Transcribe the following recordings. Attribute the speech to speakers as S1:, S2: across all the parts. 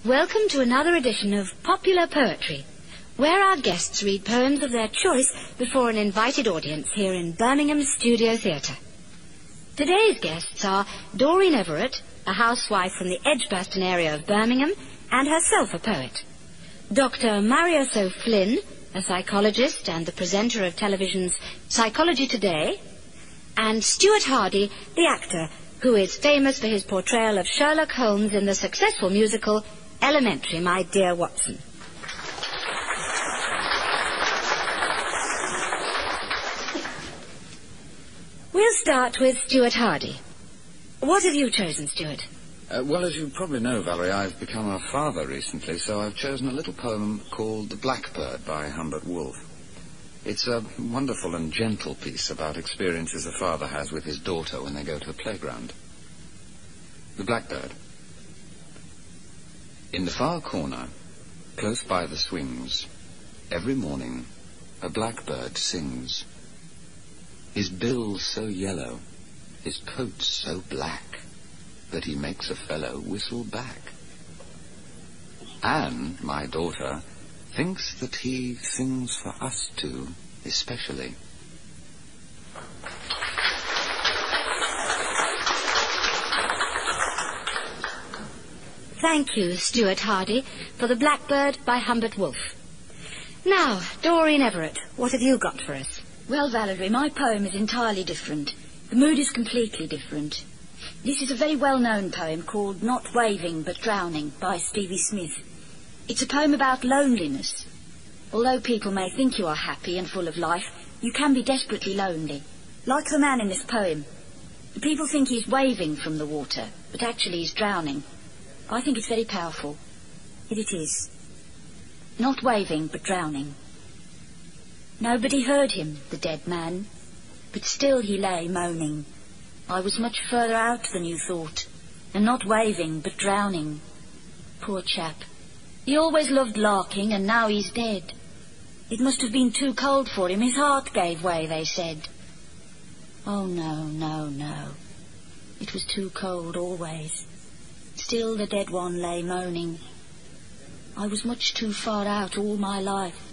S1: Welcome to another edition of Popular Poetry, where our guests read poems of their choice before an invited audience here in Birmingham Studio Theatre. Today's guests are Doreen Everett, a housewife from the Edgbaston area of Birmingham, and herself a poet; Dr. Marius O'Flynn, a psychologist and the presenter of television's Psychology Today; and Stuart Hardy, the actor, who is famous for his portrayal of Sherlock Holmes in the successful musical Elementary, My Dear Watson. We'll start with Stuart Hardy. What have you chosen, Stuart?
S2: Well, as you probably know, Valerie, I've become a father recently, so I've chosen a little poem called The Blackbird by Humbert Wolff. It's a wonderful and gentle piece about experiences a father has with his daughter when they go to the playground. The Blackbird. In the far corner, close by the swings, every morning a blackbird sings. His bill's so yellow, his coat's so black, that he makes a fellow whistle back. Anne, my daughter, thinks that he sings for us two, especially.
S1: Thank you, Stuart Hardy, for The Blackbird by Humbert Wolff. Now, Doreen Everett, what have you got for us?
S3: Well, Valerie, my poem is entirely different. The mood is completely different. This is a very well-known poem called Not Waving But Drowning by Stevie Smith. It's a poem about loneliness. Although people may think you are happy and full of life, you can be desperately lonely. Like the man in this poem. The people think he's waving from the water, but actually he's drowning. I think it's very powerful. Yet it is. Not waving, but drowning. Nobody heard him, the dead man, but still he lay moaning. I was much further out than you thought, and not waving, but drowning. Poor chap. He always loved larking, and now he's dead. It must have been too cold for him. His heart gave way, they said. Oh, no, no, no. It was too cold always. Still the dead one lay moaning. I was much too far out all my life,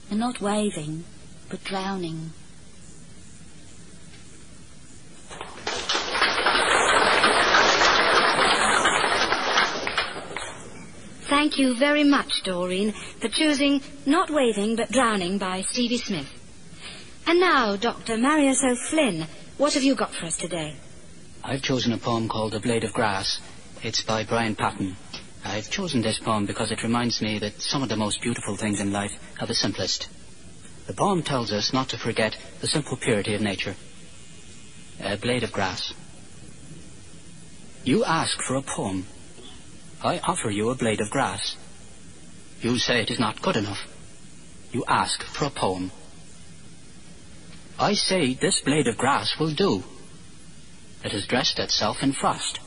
S3: and not waving, but drowning.
S1: Thank you very much, Doreen, for choosing Not Waving But Drowning by Stevie Smith. And now, Dr. Marius O'Flynn, what have you got for us today?
S4: I've chosen a poem called The Blade of Grass. It's by Brian Patton. I've chosen this poem because it reminds me that some of the most beautiful things in life are the simplest. The poem tells us not to forget the simple purity of nature. A blade of grass. You ask for a poem. I offer you a blade of grass. You say it is not good enough. You ask for a poem. I say this blade of grass will do. It has dressed itself in frost.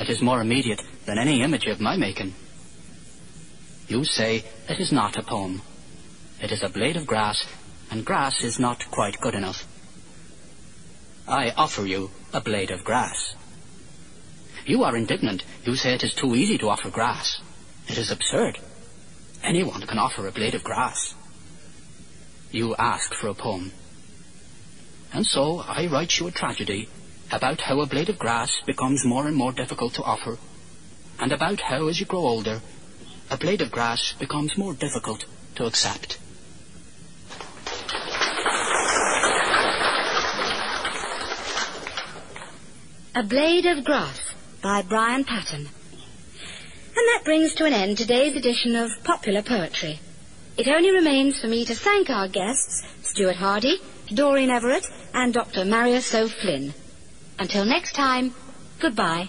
S4: It is more immediate than any image of my making. You say it is not a poem. It is a blade of grass, and grass is not quite good enough. I offer you a blade of grass. You are indignant. You say it is too easy to offer grass. It is absurd. Anyone can offer a blade of grass. You ask for a poem. And so I write you a tragedy about how a blade of grass becomes more and more difficult to offer, and about how, as you grow older, a blade of grass becomes more difficult to accept.
S1: A Blade of Grass by Brian Patton. And that brings to an end today's edition of Popular Poetry. It only remains for me to thank our guests, Stuart Hardy, Doreen Everett, and Dr. Marius O'Flynn. Until next time, goodbye.